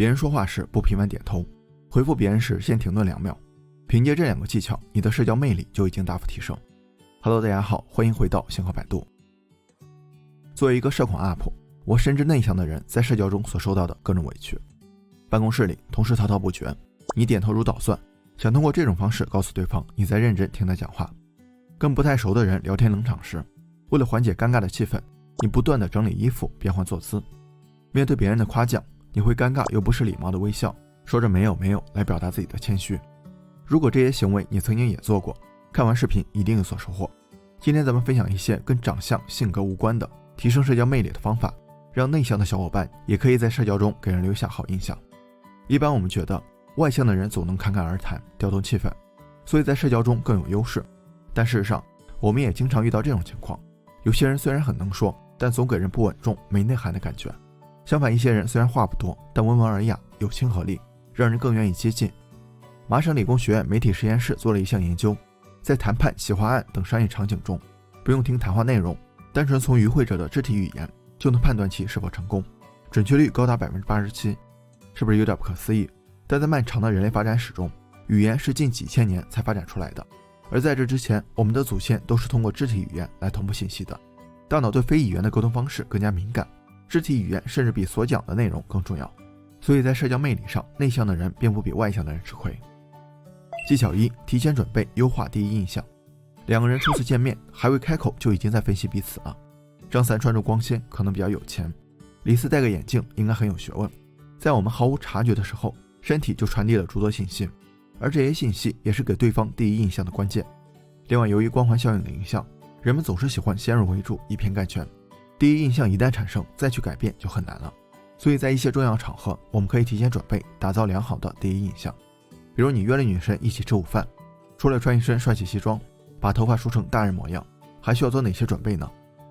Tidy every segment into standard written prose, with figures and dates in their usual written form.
别人说话时不频繁点头，回复别人时先停顿2秒。凭借这2个技巧，你的社交魅力就已经大幅提升。Hello， 大家好，欢迎回到星河百度。作为一个社恐 UP， 我深知内向的人在社交中所受到的各种委屈。办公室里同事滔滔不绝，你点头如捣蒜，想通过这种方式告诉对方你在认真听他讲话。跟不太熟的人聊天冷场时，为了缓解尴尬的气氛，你不断地整理衣服，变换坐姿。面对别人的夸奖，你会尴尬又不失礼貌的微笑，说着没有来表达自己的谦虚。如果这些行为你曾经也做过，看完视频一定有所收获。今天咱们分享一些跟长相性格无关的提升社交魅力的方法，让内向的小伙伴也可以在社交中给人留下好印象。一般我们觉得外向的人总能侃侃而谈，调动气氛，所以在社交中更有优势。但事实上我们也经常遇到这种情况，有些人虽然很能说，但总给人不稳重没内涵的感觉。相反，一些人虽然话不多，但温文尔雅，有亲和力，让人更愿意接近。麻省理工学院媒体实验室做了一项研究，在谈判、企划案等商业场景中，不用听谈话内容，单纯从与会者的肢体语言就能判断其是否成功，准确率高达 87%。 是不是有点不可思议？但在漫长的人类发展史中，语言是近几千年才发展出来的，而在这之前，我们的祖先都是通过肢体语言来同步信息的。大脑对非语言的沟通方式更加敏感，肢体语言甚至比所讲的内容更重要。所以在社交魅力上，内向的人并不比外向的人吃亏。技巧1：提前准备，优化第一印象。2个人初次见面，还未开口就已经在分析彼此了。张三穿着光鲜，可能比较有钱；李四戴个眼镜，应该很有学问。在我们毫无察觉的时候，身体就传递了诸多信息，而这些信息也是给对方第一印象的关键。另外，由于光环效应的影响，人们总是喜欢先入为主，以偏概全。第一印象一旦产生，再去改变就很难了。所以在一些重要场合，我们可以提前准备，打造良好的第一印象。比如你约了女神一起吃午饭，除了穿一身帅气西装，把头发梳成大人模样，还需要做哪些准备呢？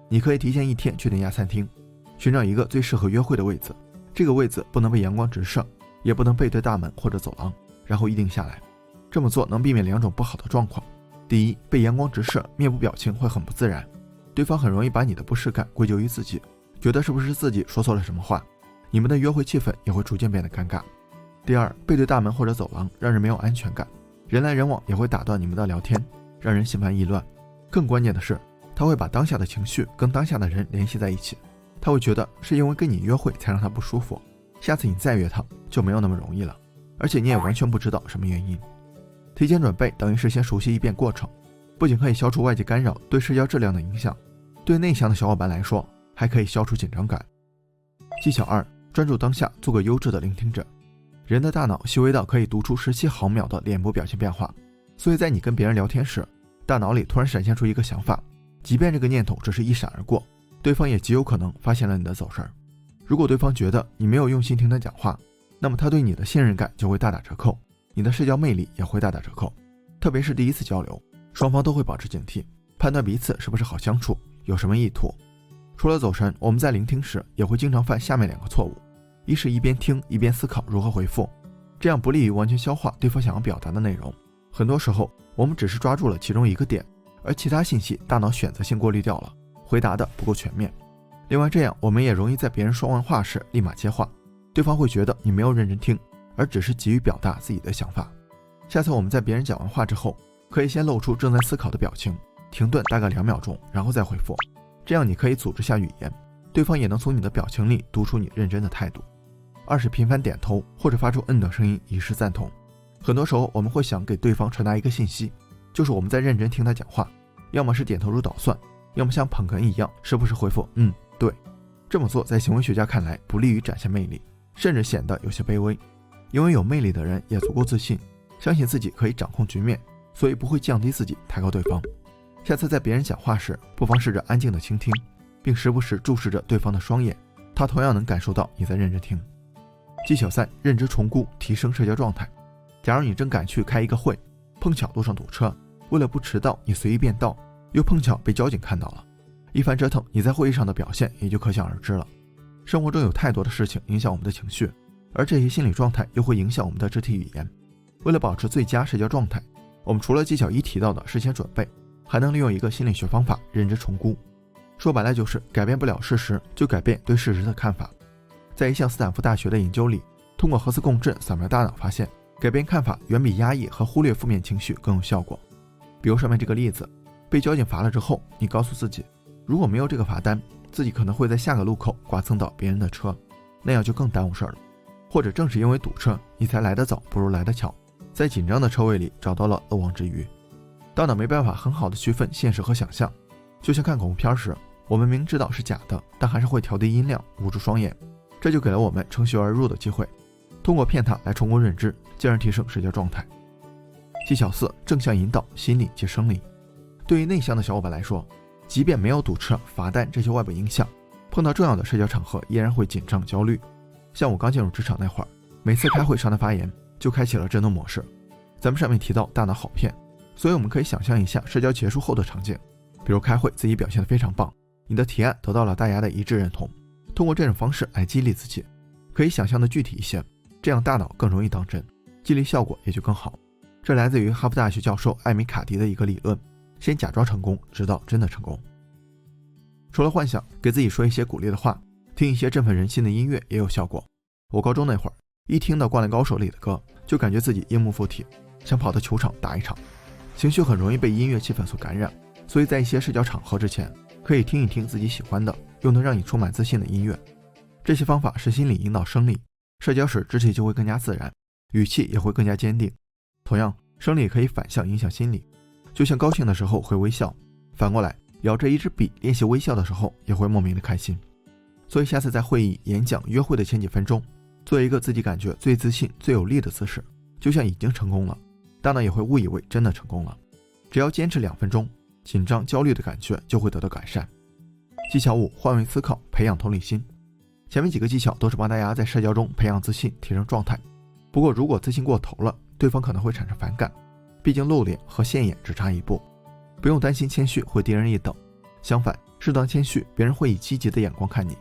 你可以提前1天去那家餐厅，寻找一个最适合约会的位子。这个位子不能被阳光直射，也不能背对大门或者走廊，然后一定下来。这么做能避免2种不好的状况。第一，被阳光直射，面部表情会很不自然，对方很容易把你的不适感归咎于自己，觉得是不是自己说错了什么话，你们的约会气氛也会逐渐变得尴尬。第二，背对大门或者走廊，让人没有安全感，人来人往也会打断你们的聊天，让人心烦意乱。更关键的是，他会把当下的情绪跟当下的人联系在一起，他会觉得是因为跟你约会才让他不舒服，下次你再约他就没有那么容易了，而且你也完全不知道什么原因。提前准备等于事先熟悉一遍过程，不仅可以消除外界干扰对社交质量的影响，对内向的小伙伴来说还可以消除紧张感。技巧2：专注当下，做个优质的聆听者。人的大脑细微到可以读出17毫秒的脸部表情变化，所以在你跟别人聊天时，大脑里突然闪现出一个想法，即便这个念头只是一闪而过，对方也极有可能发现了你的走神。如果对方觉得你没有用心听他讲话，那么他对你的信任感就会大打折扣，你的社交魅力也会大打折扣。特别是第一次交流，双方都会保持警惕，判断彼此是不是好相处，有什么意图。除了走神，我们在聆听时也会经常犯下面2个错误。一是一边听一边思考如何回复，这样不利于完全消化对方想要表达的内容。很多时候我们只是抓住了其中一个点，而其他信息大脑选择性过滤掉了，回答的不够全面。另外，这样我们也容易在别人说完话时立马接话，对方会觉得你没有认真听，而只是急于表达自己的想法。下次我们在别人讲完话之后，可以先露出正在思考的表情，停顿大概2秒钟，然后再回复。这样你可以组织下语言，对方也能从你的表情里读出你认真的态度。2是频繁点头或者发出等声音以示赞同。很多时候我们会想给对方传达一个信息，就是我们在认真听他讲话，要么是点头如捣蒜，要么像捧哏一样时不时回复对。这么做在行为学家看来不利于展现魅力，甚至显得有些卑微。因为有魅力的人也足够自信，相信自己可以掌控局面，所以不会降低自己抬高对方。下次在别人讲话时，不妨试着安静的倾听，并时不时注视着对方的双眼，他同样能感受到你在认真听。技巧3：认知重估，提升社交状态。假如你正赶去开一个会，碰巧路上堵车，为了不迟到你随意便到，又碰巧被交警看到了，一番折腾，你在会议上的表现也就可想而知了。生活中有太多的事情影响我们的情绪，而这些心理状态又会影响我们的肢体语言。为了保持最佳社交状态，我们除了技巧1提到的事先准备，还能利用一个心理学方法认知重估。说白了就是改变不了事实，就改变对事实的看法。在一项斯坦福大学的研究里，通过核磁共振扫描大脑，发现改变看法远比压抑和忽略负面情绪更有效果。比如上面这个例子，被交警罚了之后，你告诉自己，如果没有这个罚单，自己可能会在下个路口刮蹭到别人的车，那样就更耽误事儿了。或者正是因为堵车，你才来得早不如来得巧，在紧张的车位里找到了漏网之鱼。大脑没办法很好的区分现实和想象，就像看恐怖片时，我们明知道是假的，但还是会调低音量，捂住双眼，这就给了我们乘虚而入的机会，通过骗它来重构认知，进而提升社交状态。技巧4：正向引导，心理即生理。对于内向的小伙伴来说，即便没有堵车、罚单这些外部影响，碰到重要的社交场合依然会紧张焦虑。像我刚进入职场那会儿，每次开会上台发言就开启了震动模式。咱们上面提到大脑好骗，所以我们可以想象一下社交结束后的场景，比如开会自己表现得非常棒，你的提案得到了大家的一致认同，通过这种方式来激励自己，可以想象的具体一些，这样大脑更容易当真，激励效果也就更好。这来自于哈佛大学教授艾米卡迪的一个理论，先假装成功，直到真的成功。除了幻想，给自己说一些鼓励的话，听一些振奋人心的音乐也有效果。我高中那会儿，一听到《灌篮高手》里的歌，就感觉自己樱木附体，想跑到球场打一场，情绪很容易被音乐气氛所感染，所以在一些社交场合之前，可以听一听自己喜欢的又能让你充满自信的音乐。这些方法是心理引导生理，社交时肢体就会更加自然，语气也会更加坚定。同样，生理可以反向影响心理，就像高兴的时候会微笑，反过来咬着一支笔练习微笑的时候也会莫名的开心。所以下次在会议、演讲、约会的前几分钟，做一个自己感觉最自信、最有力的姿势，就像已经成功了，大脑也会误以为真的成功了。只要坚持2分钟，紧张、焦虑的感觉就会得到改善。技巧5：换位思考，培养同理心。前面几个技巧都是帮大家在社交中培养自信、提升状态。不过如果自信过头了，对方可能会产生反感，毕竟露脸和现眼只差一步。不用担心谦虚会低人一等，相反，适当谦虚，别人会以积极的眼光看你。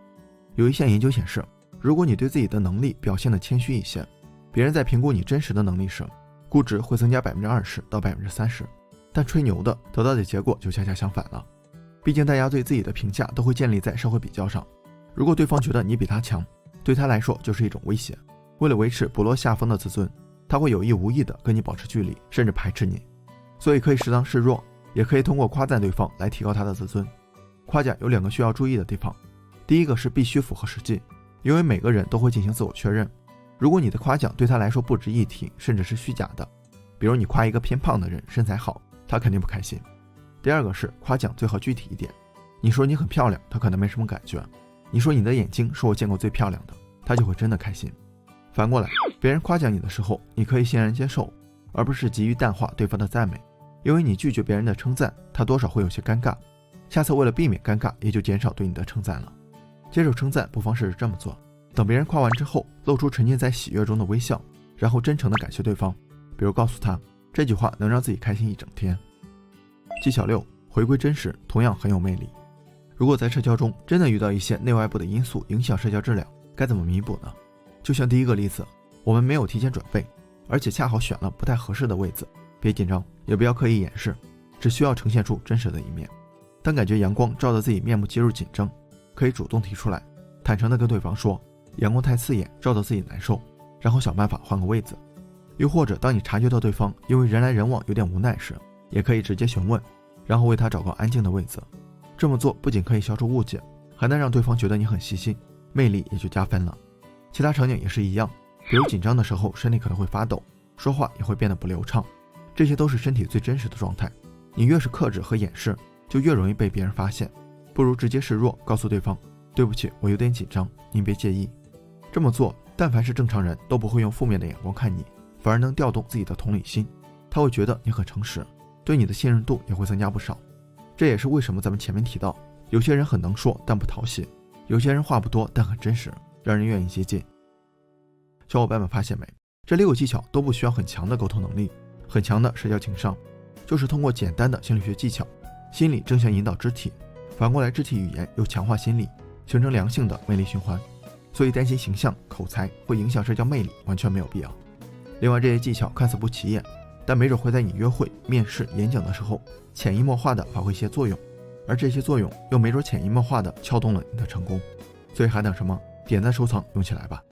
有一项研究显示，如果你对自己的能力表现得谦虚一些，别人在评估你真实的能力时，估值会增加 20% 到 30%， 但吹牛的得到的结果就恰恰相反了。毕竟大家对自己的评价都会建立在社会比较上，如果对方觉得你比他强，对他来说就是一种威胁。为了维持不落下风的自尊，他会有意无意地跟你保持距离，甚至排斥你。所以可以适当示弱，也可以通过夸赞对方来提高他的自尊。夸奖有2个需要注意的地方，第一个是必须符合实际，因为每个人都会进行自我确认。如果你的夸奖对他来说不值一提，甚至是虚假的，比如你夸一个偏胖的人身材好，他肯定不开心。第二个是夸奖最好具体一点，你说你很漂亮，他可能没什么感觉；你说你的眼睛是我见过最漂亮的，他就会真的开心。反过来，别人夸奖你的时候，你可以欣然接受，而不是急于淡化对方的赞美，因为你拒绝别人的称赞，他多少会有些尴尬。下次为了避免尴尬，也就减少对你的称赞了。接受称赞不妨试试这么做，等别人夸完之后，露出沉浸在喜悦中的微笑，然后真诚地感谢对方，比如告诉他这句话能让自己开心一整天。技巧6：回归真实，同样很有魅力。如果在社交中真的遇到一些内外部的因素影响社交质量，该怎么弥补呢？就像第一个例子，我们没有提前准备，而且恰好选了不太合适的位子，别紧张，也不要刻意掩饰，只需要呈现出真实的一面。当感觉阳光照得自己面目肌肉紧张，可以主动提出来，坦诚地跟对方说阳光太刺眼，照得自己难受，然后想办法换个位子。又或者当你察觉到对方因为人来人往有点无奈时，也可以直接询问，然后为他找个安静的位子。这么做不仅可以消除误解，还能让对方觉得你很细心，魅力也就加分了。其他场景也是一样，比如紧张的时候身体可能会发抖，说话也会变得不流畅，这些都是身体最真实的状态。你越是克制和掩饰，就越容易被别人发现，不如直接示弱，告诉对方对不起，我有点紧张，您别介意。这么做，但凡是正常人都不会用负面的眼光看你，反而能调动自己的同理心，他会觉得你很诚实，对你的信任度也会增加不少。这也是为什么咱们前面提到，有些人很能说但不讨喜，有些人话不多但很真实，让人愿意接近。小伙伴们发现没，这6个技巧都不需要很强的沟通能力，很强的社交情商，就是通过简单的心理学技巧，心理正向引导肢体，反过来肢体语言又强化心理，形成良性的魅力循环。所以担心形象、口才会影响社交魅力完全没有必要。另外，这些技巧看似不起眼，但没准会在你约会、面试、演讲的时候潜移默化地发挥一些作用，而这些作用又没准潜移默化地撬动了你的成功。所以还等什么？点赞收藏用起来吧。